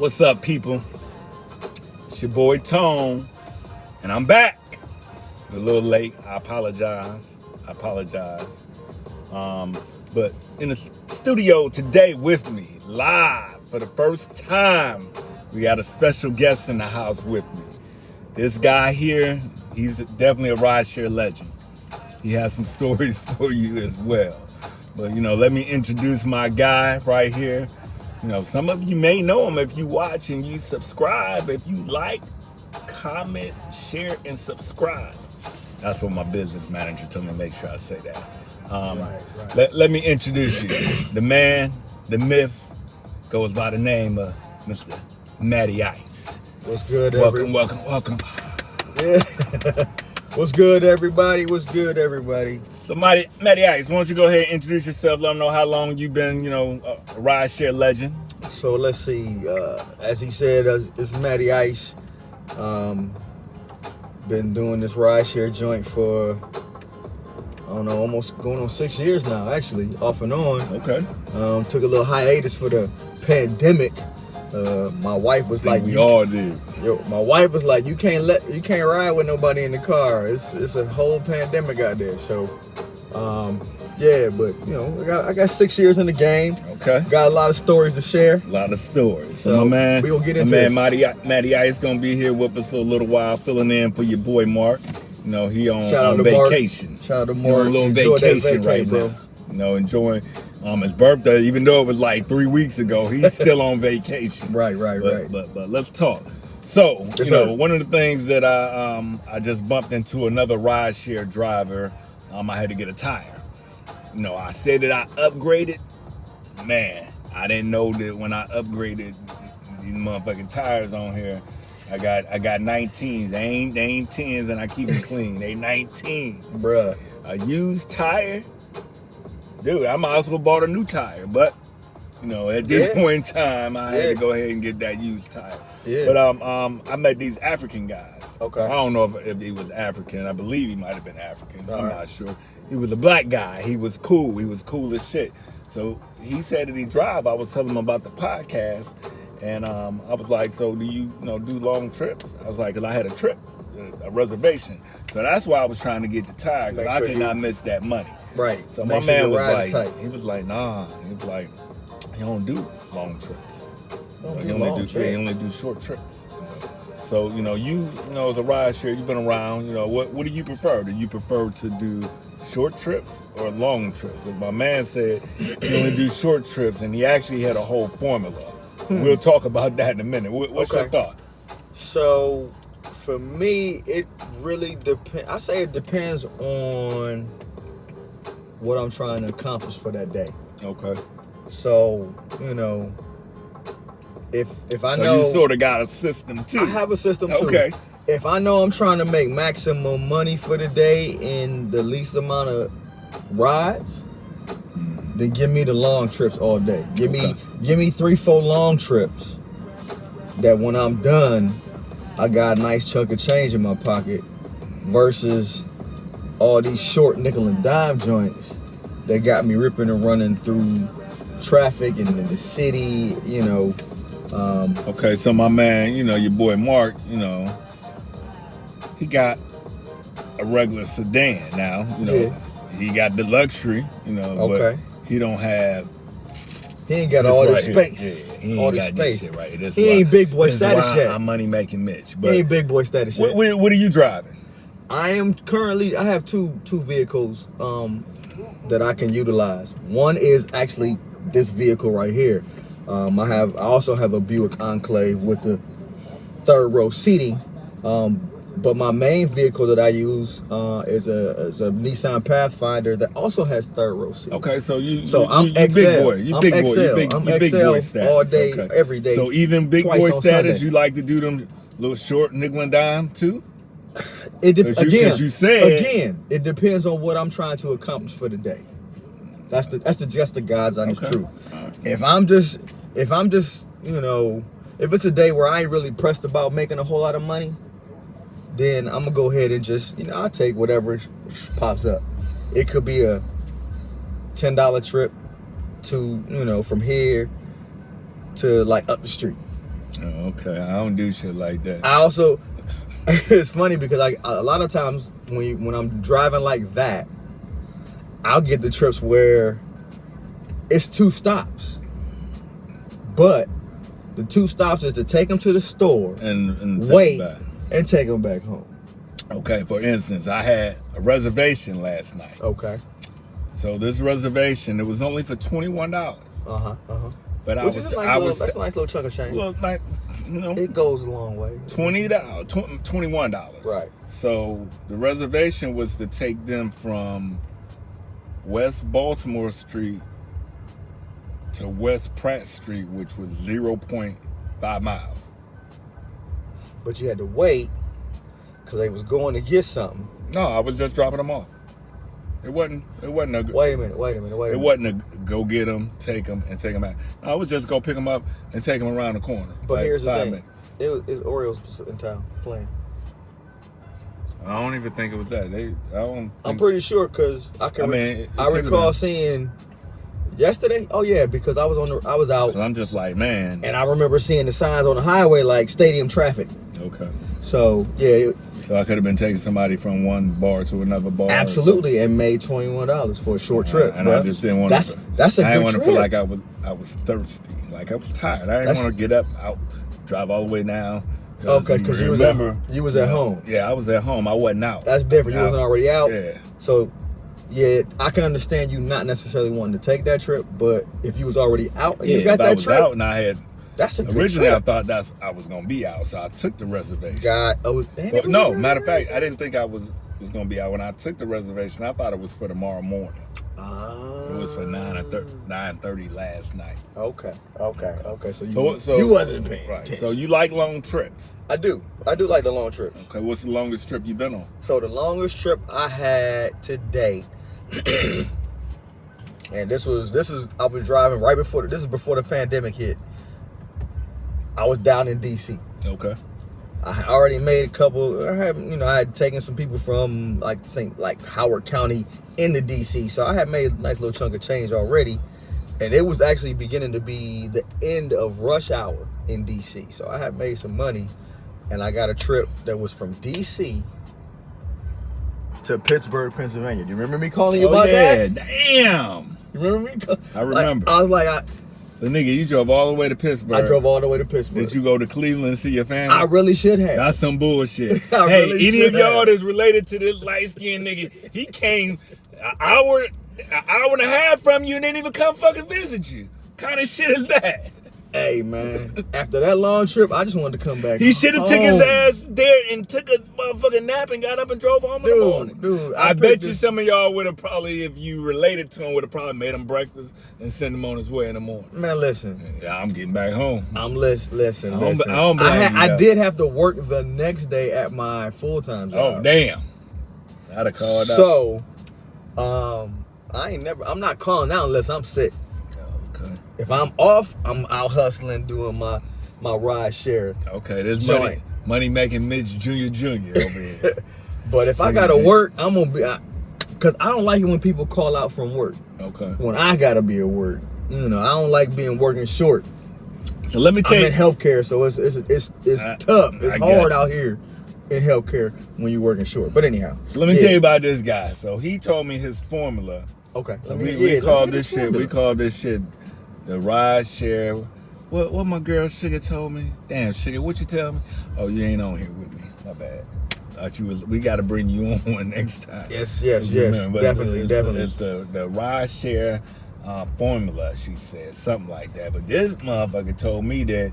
What's up, people? It's your boy Tone, and I'm back. A little late. I apologize. But in the studio today with me, live for the first time, we got a special guest in the house with me. This guy here, he's definitely a rideshare legend. He has some stories for you as well. But, let me introduce my guy right here. Some of you may know him if you watch and you subscribe. If you like, comment, share, and subscribe. That's what my business manager told me to make sure I say that. Right. Let me introduce you. The man, the myth, goes by the name of Mr. Matty Ice. What's good, welcome. Yeah. What's good, everybody? So, Matty Ice, why don't you go ahead and introduce yourself? Let them know how long you've been, a rideshare legend. So let's see. As he said, it's Matty Ice. Been doing this rideshare joint for, I don't know, almost going on 6 years now, actually, off and on. Okay. Took a little hiatus for the pandemic. My wife was like, we all did. My wife was like, you can't ride with nobody in the car. It's a whole pandemic out there. So, yeah, but I got 6 years in the game. Okay. Got a lot of stories to share. A lot of stories. So my man, we gonna get into this. Matty Ice gonna be here with us for a little while, filling in for your boy Mark. He on vacation. Mark. Shout out to Mark. On a little vacation right bro. now. Enjoying his birthday, even though it was like 3 weeks ago, he's still on vacation. Right. But let's talk. So, one of the things that I just bumped into another rideshare driver. I had to get a tire. I said that I upgraded. Man, I didn't know that when I upgraded these motherfucking tires on here, I got 19s. They ain't 10s, and I keep them clean. They 19s. Bruh. A used tire? Dude, I might as well bought a new tire, but at this point in time, I had to go ahead and get that used tire. Yeah. But I met these African guys. Okay. I don't know if he was African. I believe he might have been African. I'm not sure. He was a black guy. He was cool. He was cool as shit. So he said that he drive. I was telling him about the podcast, and I was like, "So do you do long trips?" I was like, "Cause I had a trip, a reservation." So that's why I was trying to get the tire, because I could not miss that money. Right. So my man was like, he was like, nah. He was like, he don't do long trips. He only do short trips. So you as a rideshare, you've been around. What do you prefer? Do you prefer to do short trips or long trips? Because my man said he only do short trips, and he actually had a whole formula. We'll talk about that in a minute. What's your thought? So for me, it really depends. I say it depends on what I'm trying to accomplish for that day. Okay. So, if I know, you sort of got a system too. I have a system too. Okay. If I know I'm trying to make maximum money for the day in the least amount of rides, then give me the long trips all day. Give me 3-4 long trips that when I'm done, I got a nice chunk of change in my pocket, versus all these short nickel and dime joints that got me ripping and running through traffic and in the city, Okay, so my man, your boy Mark, he got a regular sedan now. He got the luxury, but he don't have. He ain't got all the space. Yeah, he ain't got this shit right. He ain't big boy status yet. I'm money making Mitch. But he ain't big boy status yet. What are you driving? I have two vehicles that I can utilize. One is actually this vehicle right here. I also have a Buick Enclave with the third row seating. But my main vehicle that I use is a Nissan Pathfinder that also has third row seating. Okay, so I'm big boy. You big boy. I'm big XL boy status. all day, every day. So even big boy status, Sunday. you like to do them little short nickel and dime too? It depends on what I'm trying to accomplish for the day. That's just the God's honest truth. Right. If it's a day where I ain't really pressed about making a whole lot of money, then I'm gonna go ahead and just, I'll take whatever pops up. It could be a $10 trip to, from here to like up the street. Okay, I don't do shit like that. I also, it's funny because a lot of times when I'm driving like that, I'll get the trips where it's 2 stops, but the 2 stops is to take them to the store and wait back. and take them back home. Okay, for instance, I had a reservation last night. Okay. So this reservation, it was only for $21. But Which is a nice that's a nice little chunk of change. Well, like, you know, It goes a long way. $21. Right. So the reservation was to take them from West Baltimore Street to West Pratt Street, which was 0.5 miles. But you had to wait because they was going to get something. No, I was just dropping them off. It wasn't a. Wait a minute. It wasn't a go get them, take them, and take them back. No, I was just go pick them up and take them around the corner. But like here's the 5 thing: minutes. it's Orioles in town playing. I don't even think it was that. I'm pretty sure because I recall seeing yesterday. Oh yeah, because I was out. 'Cause I'm just like, man. And I remember seeing the signs on the highway like stadium traffic. Okay. So yeah. So I could have been taking somebody from one bar to another bar. Absolutely, and made $21 for a short trip. And I just didn't want to. That's a good trip. I didn't want to feel like I was thirsty, like I was tired. I didn't want to get up, drive all the way down. Okay, because you was at home. Yeah, I was at home. I wasn't out. That's different. You wasn't already out. Yeah. So, yeah, I can understand you not necessarily wanting to take that trip, but if you was already out and you got that trip, out and I had. That's a good originally trip. I thought I was gonna be out, so I took the reservation. No, matter of fact, I didn't think I was gonna be out when I took the reservation. I thought it was for tomorrow morning. It was for 9:30 last night. Okay. So you wasn't paying attention. So you like long trips? I do like the long trips. Okay, what's the longest trip you've been on? So the longest trip I had to date, and this is I was driving right before this is before the pandemic hit. I was down in DC. Okay. I already made a couple. I had taken some people from like Howard County into DC, so I had made a nice little chunk of change already, and it was actually beginning to be the end of rush hour in DC. So I had made some money, and I got a trip that was from DC to Pittsburgh, Pennsylvania. Do you remember me calling you about that? Damn. You remember me? I remember. I was like, the nigga, you drove all the way to Pittsburgh. I drove all the way to Pittsburgh. Did you go to Cleveland and see your family? I really should have. That's some bullshit. Hey, really any of y'all that's related to this light-skinned nigga, he came an hour and a half from you and didn't even come fucking visit you. Kind of shit is that? Hey, man. After that long trip, I just wanted to come back. He should have took his ass there and took a motherfucking nap and got up and drove home in the morning. Dude, I bet you some of y'all would have probably, if you related to him, would have probably made him breakfast and sent him on his way in the morning. Man, listen. Yeah, I'm getting back home. Listen. I did have to work the next day at my full-time job. Oh, damn. I'd have called out. So, I'm not calling out unless I'm sick. Okay. If I'm off, I'm out hustling, doing my ride share. Okay, there's joint. money making Mitch Jr. over here. But if I gotta work, I'm gonna be, cause I don't like it when people call out from work. Okay. When I gotta be at work, I don't like being working short. So let me tell you, I'm in healthcare, so it's tough. It's hard out here in healthcare when you're working short. But anyhow, let me tell you about this guy. So he told me his formula. Okay. We call this shit the ride share. What my girl Sugar told me? Damn, Sugar, what you tell me? Oh, you ain't on here with me. My bad. Thought you was. We got to bring you on one next time. Yes. Definitely. It's the ride share formula. She said something like that. But this motherfucker told me that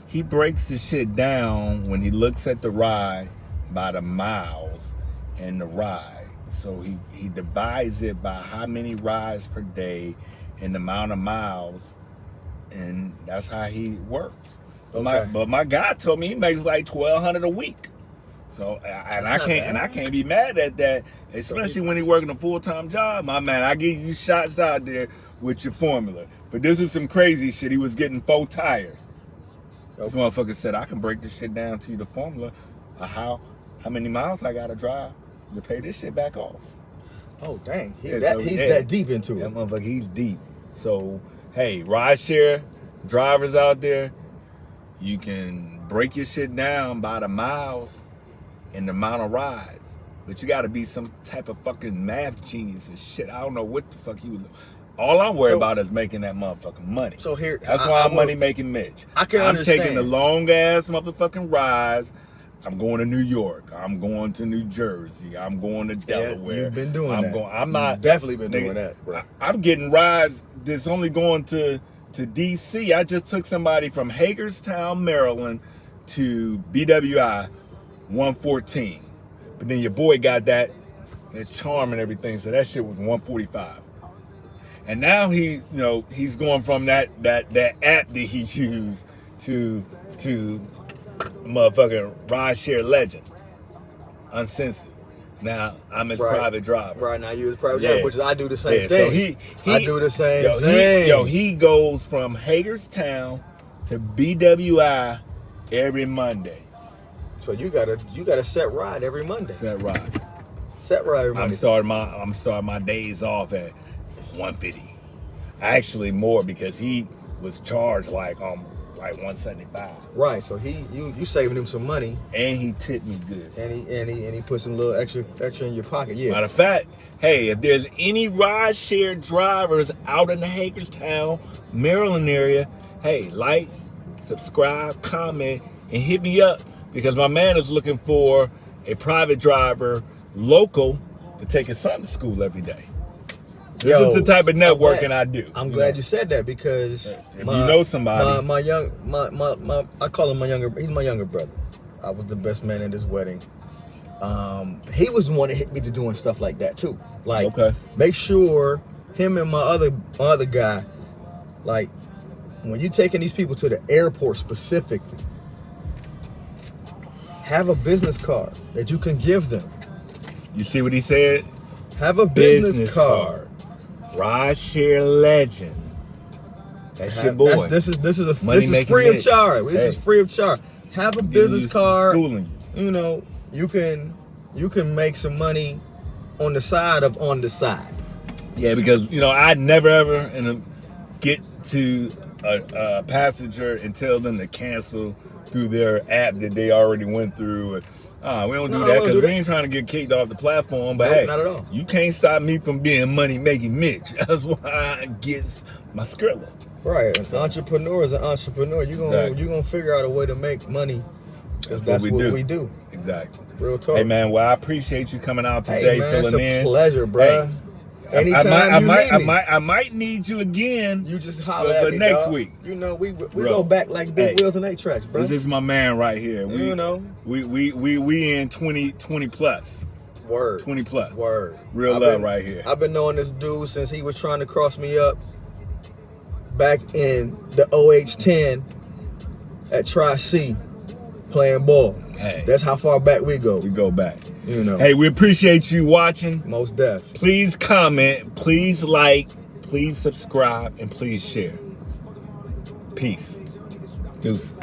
he breaks the shit down when he looks at the ride by the miles and the ride. So he divides it by how many rides per day and the amount of miles, and that's how he works. But my guy told me he makes like $1,200 a week. So I can't be mad at that, especially when he's working a full-time job. My man, I give you shots out there with your formula. But this is some crazy shit. He was getting 4 tires. This motherfucker said, I can break this shit down to you, the formula of how many miles I gotta drive to pay this shit back off. Oh dang, he's that deep into it. That motherfucker, he's deep. So hey, rideshare drivers out there, You can break your shit down by the miles and the amount of rides. But you gotta be some type of fucking math genius and shit. I don't know what the fuck you would. All I'm worried about is making that motherfucking money. So here, that's why I'm money making Mitch. I can understand. I'm taking the long ass motherfucking rides. I'm going to New York. I'm going to New Jersey. I'm going to Delaware. Yeah, you've been doing that. I'm not. You've definitely been doing that, bro. I'm getting rides that's only going to DC. I just took somebody from Hagerstown, Maryland to BWI 114. But then your boy got that charm and everything, so that shit was 145. And now he's going from that app that he used to motherfucking rideshare legend, uncensored. Now I'm his private driver. Right now you his private driver, which is I do the same thing. So I do the same thing. He goes from Hagerstown to BWI every Monday. So you got a set ride every Monday. Set ride every Monday. I'm starting my days off at 150. Actually more because he was charged like 175. Right, so you saving him some money. And he tipped me good. And he put some little extra in your pocket. Yeah. Matter of fact, hey, if there's any rideshare drivers out in the Hagerstown, Maryland area, hey, like, subscribe, comment, and hit me up because my man is looking for a private driver local to take his son to school every day. This is the type of networking I do. I'm glad you said that because if you know somebody, I call him he's my younger brother. I was the best man at his wedding. He was the one that hit me to doing stuff like that too. Like, make sure him and my other guy, like, when you're taking these people to the airport specifically, have a business card that you can give them. You see what he said? Have a business card. Rideshare legend. That's your boy. This is free of charge. This is free of charge. Have a business card. Schooling you. You know, you can make some money on the side. Yeah, because I never ever get to a passenger and tell them to cancel through their app that they already went through. We don't do that because we ain't trying to get kicked off the platform. But hey, not at all. You can't stop me from being money making Mitch. That's why I get my Skrilla. Right, an entrepreneur is an entrepreneur. You gonna figure out a way to make money because that's what we do. Exactly. Real talk. Hey man, well I appreciate you coming out today, filling in. It's a pleasure, bro. Hey, anytime I might need you again. You just holler at me, next week. You know, we go back like big wheels and 8 tracks, bro. This is my man right here. We in 20 plus. Word. 20 plus. Word. Real love right here. I've been knowing this dude since he was trying to cross me up back in the OH10 at Tri-C playing ball. Hey. That's how far back we go. We go back. Hey, we appreciate you watching. Most def. Please comment, please like, please subscribe, and please share. Peace. Deuces.